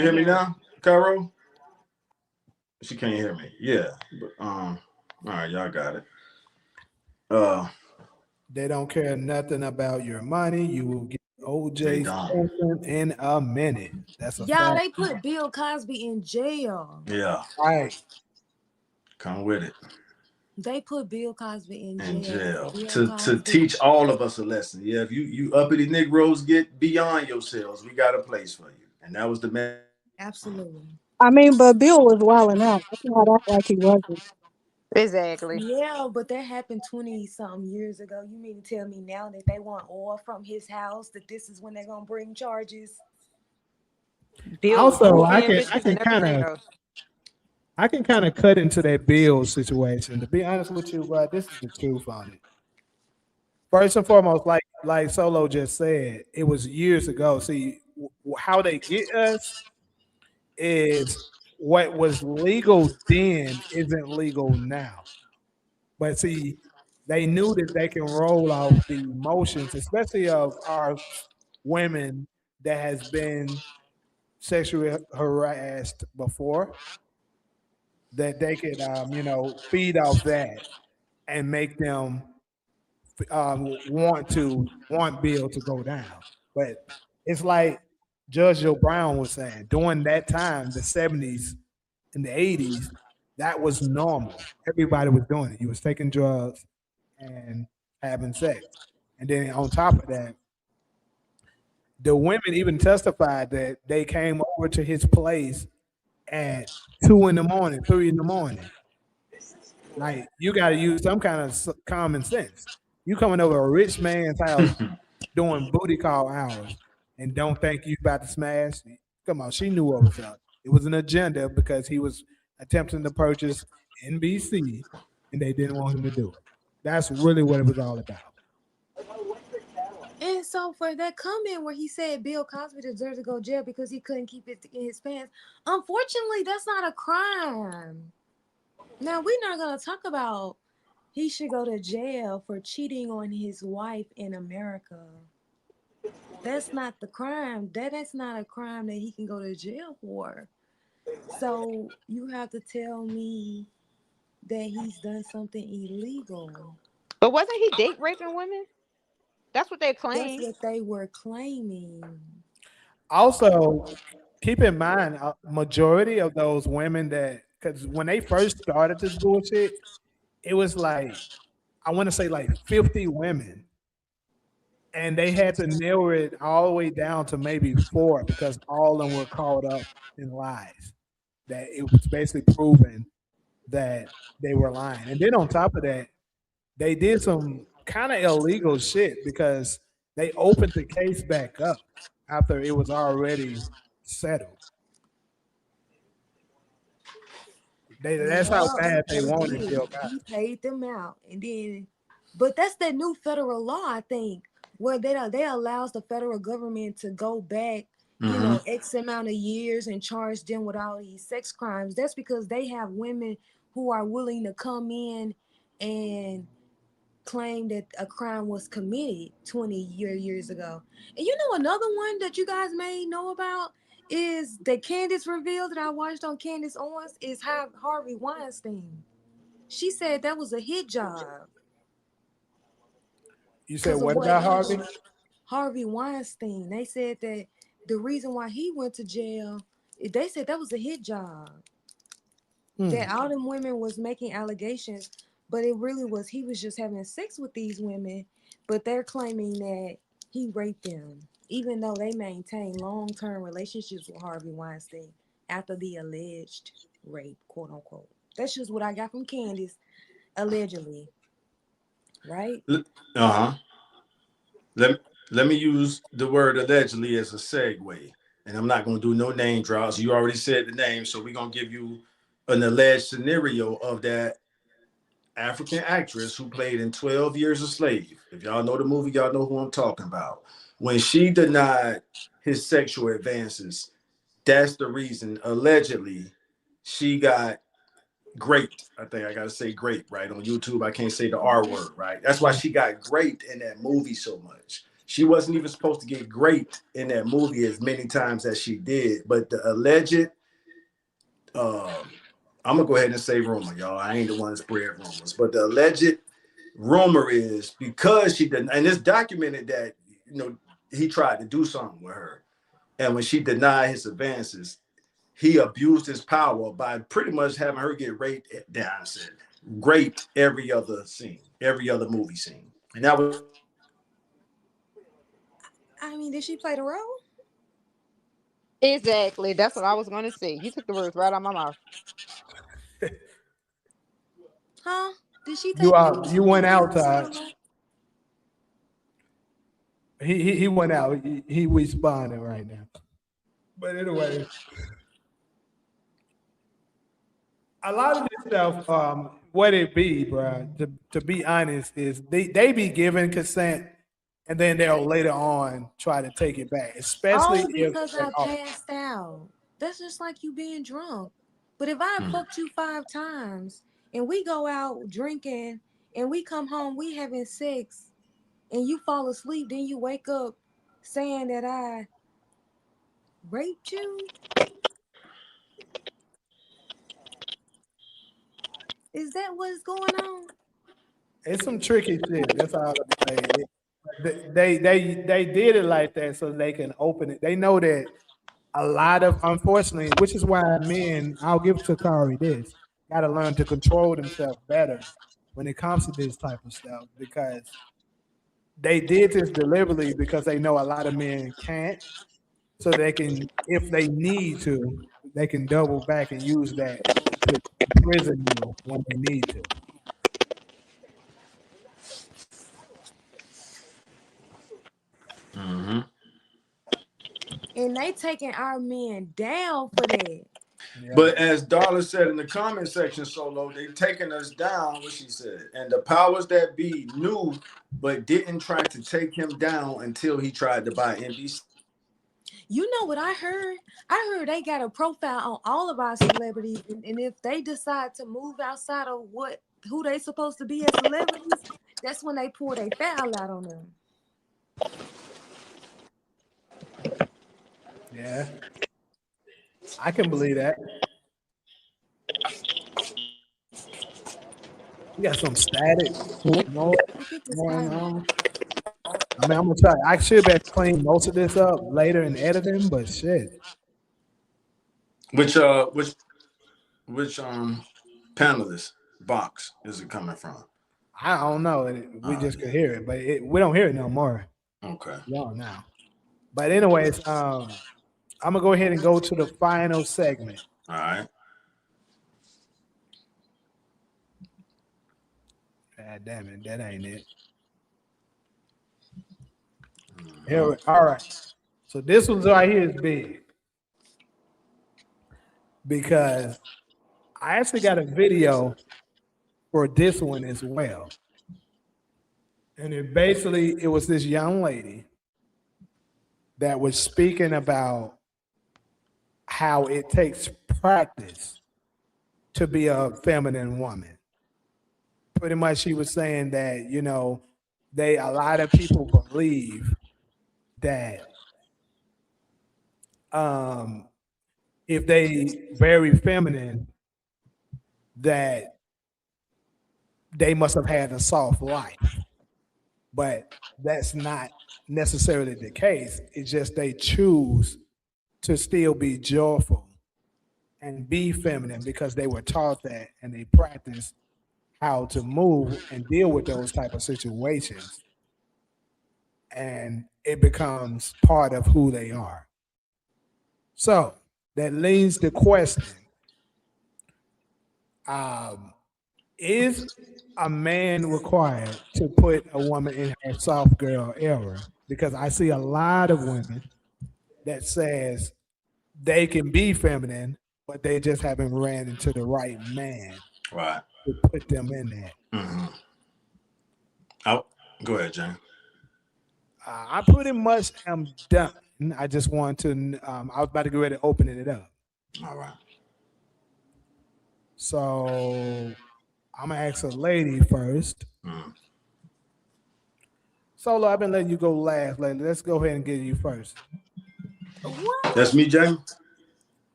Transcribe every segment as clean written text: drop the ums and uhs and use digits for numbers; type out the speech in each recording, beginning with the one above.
hear me now, Cairo? She can't hear me. Yeah. But, all right, y'all got it. Uh, They don't care nothing about your money. You will get they OJ's don't. sentence in a minute. That's a Y'all, fact. they put Bill Cosby in jail. Yeah, Right. come with it. They put Bill Cosby in In jail. jail Bill to Cosby. teach all of us a lesson. Yeah, if you uppity Negroes get beyond yourselves, we got a place for you, and that was the message. Absolutely. I mean, but Bill was wilding out. I cannot act like he wasn't. Exactly. Yeah, but that happened 20 something years ago. You mean to tell me now that they want oil from his house, that this is when they're going to bring charges? Bill was Also, paying bitches and everything though. I can kind of cut into that Bill situation. To be honest with you, but this is the truth on it. First and foremost, like Solo just said, it was years ago. See, how they get us is what was legal then isn't legal now. But see, they knew that they can roll off the emotions, especially of our women that has been sexually harassed before, that they could, feed off that and make them want Bill to go down. But it's like Judge Joe Brown was saying, during that time, the 70s and the 80s, that was normal. Everybody was doing it. You was taking drugs and having sex. And then on top of that, the women even testified that they came over to his place at 2 in the morning, 3 in the morning. Like, you got to use some kind of common sense. You coming over a rich man's house doing booty call hours and don't think you about to smash? Come on, she knew what was up. It was an agenda because he was attempting to purchase NBC and they didn't want him to do it. That's really what it was all about. And so for that comment where he said Bill Cosby deserves to go to jail because he couldn't keep it in his pants, unfortunately, that's not a crime. Now, we're not going to talk about he should go to jail for cheating on his wife in America. That's not the crime. That is not a crime that he can go to jail for. So you have to tell me that he's done something illegal. But wasn't he date raping women? That's what they That's claim. what they were claiming. Also, keep in mind, a majority of those women that, because when they first started this bullshit, it was like, I want to say like 50 women. And they had to narrow it all the way down to maybe four because all of them were caught up in lies. That it was basically proven that they were lying. And then on top of that, they did some kind of illegal shit because they opened the case back up after it was already settled. That's how Yeah, bad they they wanted did. Bill Cosby. He paid them out, and then, but that's that new federal law, I think, where they allows the federal government to go back, Mm-hmm. X amount of years and charge them with all these sex crimes. That's because they have women who are willing to come in and claim that a crime was committed 20 years ago. And another one that you guys may know about is that Candace revealed that I watched on Candace Owens is Harvey Weinstein. She said that was a hit job You said because of what what about Harvey? Harvey Weinstein. They said that the reason why he went to jail, they said that was a hit job. That all them women was making allegations, but it really was he was just having sex with these women, but they're claiming that he raped them, even though they maintained long-term relationships with Harvey Weinstein after the alleged rape, quote unquote. That's just what I got from Candace, allegedly, right? Uh-huh. Let, let me use the word allegedly as a segue. And I'm not going to do no name drops. You already said the name, so we're going to give you an alleged scenario of that African actress who played in 12 Years a Slave. If y'all know the movie, y'all know who I'm talking about. When she denied his sexual advances, that's the reason, allegedly, she got great. I think I got to say great, right? On YouTube, I can't say the R word, right? That's why she got great in that movie so much. She wasn't even supposed to get great in that movie as many times as she did. But the alleged, I'm gonna go ahead and say rumor, y'all. I ain't the one that spread rumors, but the alleged rumor is because she didn't, and it's documented that he tried to do something with her, and when she denied his advances, he abused his power by pretty much having her get raped. Down said raped every other scene, every other movie scene, and that was. I mean, did she play the role? Exactly. That's what I was gonna say. You took the words right out of my mouth. Huh? Did she You take did you went she out, play the Todd. role? He went out. He responding right now. But anyway, a lot of this stuff, what it be, bro, to be honest, is they be giving consent and then they'll later on try to take it back, especially Oh, if because they I are. passed out. That's just like you being drunk. But if I fucked you 5 times and we go out drinking and we come home, we having sex, and you fall asleep, then you wake up saying that I raped you, is that what's going on? It's some tricky shit. That's all I'm saying. They did it like that so they can open it. They know that a lot of, unfortunately, which is why men, I'll give Takari this, got to learn to control themselves better when it comes to this type of stuff because they did this deliberately because they know a lot of men can't. So they can, if they need to, they can double back and use that to imprison you when they need to. Mm-hmm. And they taking our men down for that. Yeah. But as Darla said in the comment section, Solo, they taking us down, what she said. And the powers that be knew, but didn't try to take him down until he tried to buy NBC. You know what I heard? I heard they got a profile on all of our celebrities, and if they decide to move outside of who they supposed to be as celebrities, that's when they pour their foul out on them. Yeah. I can believe that. We got some static noise I think it's going kind of. on. I mean, I'm gonna try. I should be clean most of this up later in editing, but shit. Which panelist box is it coming from? I don't know. We just could hear it, but we don't hear it no more. Okay. Y'all now. But anyways, I'm gonna go ahead and go to the final segment. All right. God damn it, that ain't it. Here, all right. So this one right here is big because I actually got a video for this one as well. And it was this young lady that was speaking about how it takes practice to be a feminine woman. Pretty much she was saying that, a lot of people believe that um if they very feminine, that they must have had a soft life. But that's not necessarily the case. It's just they choose to still be joyful and be feminine because they were taught that and they practice how to move and deal with those type of situations. And it becomes part of who they are. So that leads the question, um, is a man required to put a woman in her soft girl era? Because I see a lot of women that says they can be feminine, but they just haven't ran into the right man Right. to put them in that. Mm-hmm. Oh, go ahead, Jane. I pretty much am done. I just want to. I was about to get ready to open it up. All right. So I'm gonna ask a lady first. Mm. Solo, I've been letting you go last lately. Let's go ahead and get you first. What? That's me, Jamie.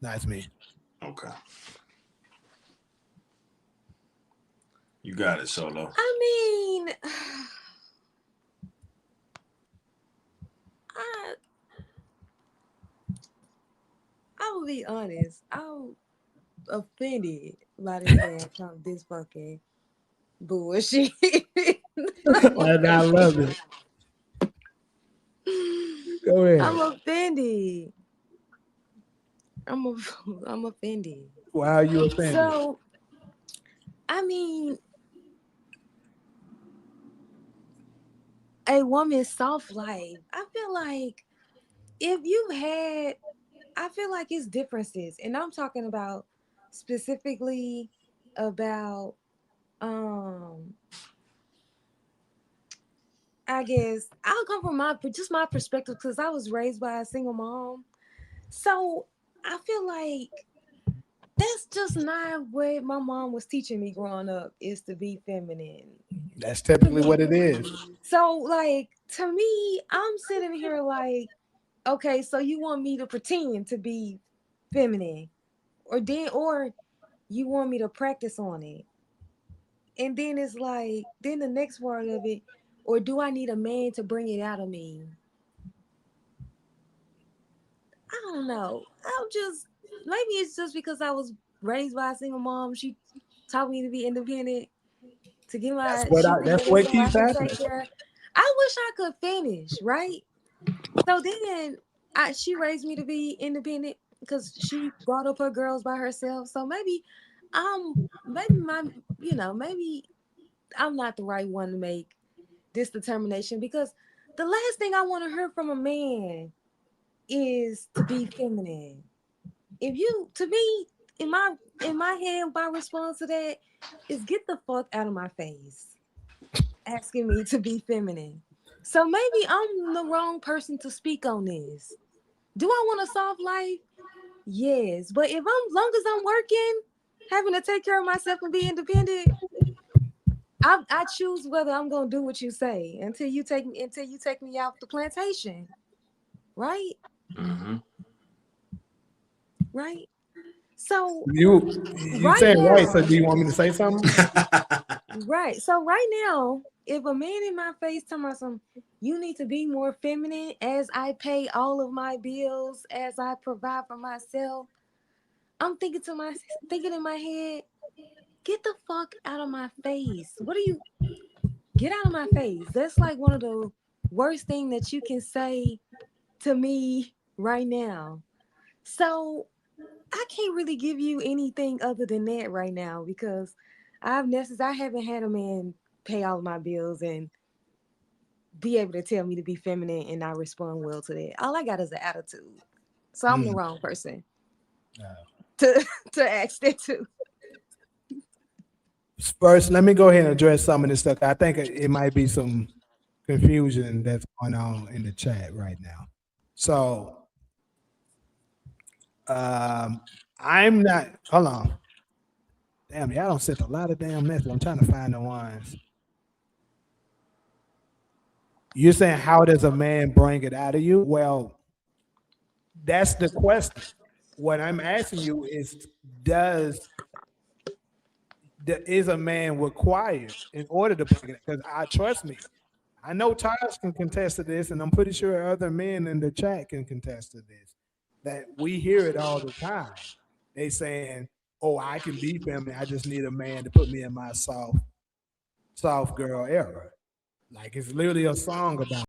That's me. Okay. You got it, Solo. I mean, I will be honest. I'm offended by this damn Trump, this fucking bullshit. And I love it. Go ahead. I'm offended. I'm offended. Why are you offended? So, I mean, a woman's soft life. I feel like if you had, I feel like it's differences, and I'm talking about specifically about I guess I'll come from my perspective because I was raised by a single mom. So I feel like that's just not what my mom was teaching me growing up, is to be feminine. That's typically what it is. So like, to me, I'm sitting here like, okay, so you want me to pretend to be feminine, or you want me to practice on it. And then it's like, then the next part of it, or do I need a man to bring it out of me? I don't know. Maybe it's just because I was raised by a single mom. She taught me to be independent, to get my shit That's together what so I keeps can happening. take care. I wish I could finish, right? So then she raised me to be independent because she brought up her girls by herself. So maybe maybe I'm not the right one to make this determination, because the last thing I want to hear from a man is to be feminine. If you, to me, in my head, my response to that is, get the fuck out of my face asking me to be feminine. So maybe I'm the wrong person to speak on this. Do I want a soft life? Yes. But if long as I'm working, having to take care of myself and be independent, I choose whether I'm gonna do what you say until you take me off the plantation. Right? Mm-hmm. Right? So You right saying right, so now, do you want me to say something? right. So right now, if a man in my face tell me something, you need to be more feminine as I pay all of my bills, as I provide for myself. I'm thinking in my head, get the fuck out of my face. Get out of my face. That's like one of the worst things that you can say to me right now. So I can't really give you anything other than that right now, because I haven't had a man pay all my bills and be able to tell me to be feminine and I respond well to that. All I got is an attitude. So I'm the wrong person to ask that to. First, let me go ahead and address some of this stuff. I think it might be some confusion that's going on in the chat right now. So I'm not, hold on. Damn, y'all don't send a lot of damn messages. I'm trying to find the ones. You're saying, how does a man bring it out of you? Well, that's the question. What I'm asking you is, is a man required in order to bring it? Because trust me, I know Taj can contest to this, and I'm pretty sure other men in the chat can contest to this, that we hear it all the time. They saying, oh, I can be feminine. I just need a man to put me in my soft girl era. Like, it's literally a song about